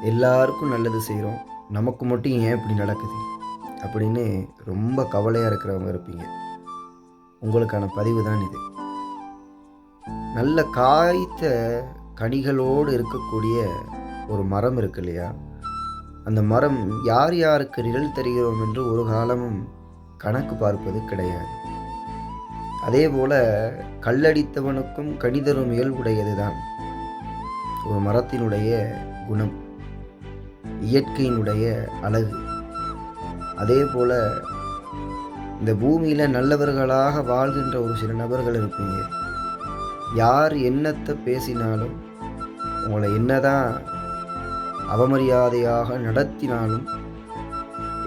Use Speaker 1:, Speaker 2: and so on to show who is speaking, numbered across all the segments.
Speaker 1: எல்லாருக்கும் நல்லது செய்கிறோம், நமக்கு மட்டும் ஏன் இப்படி நடக்குது அப்படின்னு ரொம்ப கவலையாக இருக்கிறவங்க இருப்பீங்க. உங்களுக்கான பதிவு தான் இது. நல்ல காய்த்த கனிகளோடு இருக்கக்கூடிய ஒரு மரம் இருக்கு இல்லையா? அந்த மரம் யார் யாருக்கு நிழல் தருகிறோம் என்று ஒரு காலமும் கணக்கு பார்ப்பது கிடையாது. அதேபோல கல்லடித்தவனுக்கும் கனி தரும் இயல்புடையது தான் ஒரு மரத்தினுடைய குணம், இயற்கையினுடைய அழகு. அதே போல இந்த பூமியில் நல்லவர்களாக வாழ்கின்ற ஒரு சில நபர்கள் இருப்பீங்க. யார் என்னத்தை பேசினாலும், உங்களை என்னதான் அவமரியாதையாக நடத்தினாலும்,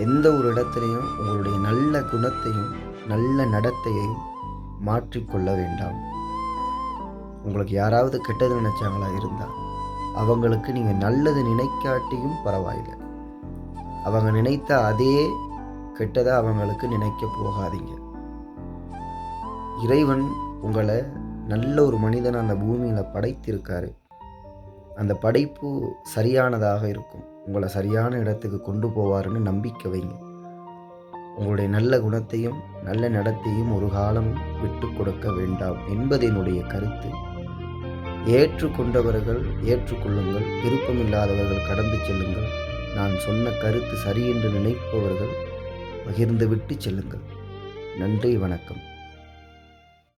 Speaker 1: எந்த ஒரு இடத்துலையும் உங்களுடைய நல்ல குணத்தையும் நல்ல நடத்தையையும் மாற்றிக்கொள்ள வேண்டாம். உங்களுக்கு யாராவது கெட்டது நினைச்சாங்களா இருந்தால் அவங்களுக்கு நீங்கள் நல்லது நினைக்காட்டியும் பரவாயில்லை. அவங்க நினைத்த அதே கெட்டதை அவங்களுக்கு நினைக்க போகாதீங்க. இறைவன் உங்களை நல்ல ஒரு மனிதனை அந்த பூமியில் படைத்திருக்காரு. அந்த படைப்பு சரியானதாக இருக்கும். உங்களை சரியான இடத்துக்கு கொண்டு போவாருன்னு நம்பிக்கை வைங்க. உங்களுடைய நல்ல குணத்தையும் நல்ல நடத்தையும் ஒரு காலமும் விட்டு கொடுக்க வேண்டாம் என்பது என்னுடைய கருத்து. ஏற்றுக்கொண்டவர்கள் ஏற்றுக்கொள்ளுங்கள், விருப்பமில்லாதவர்கள் கடந்து செல்லுங்கள். நான் சொன்ன கருத்து சரி என்று நினைப்பவர்கள் பகிர்ந்துவிட்டு செல்லுங்கள். நன்றி, வணக்கம்.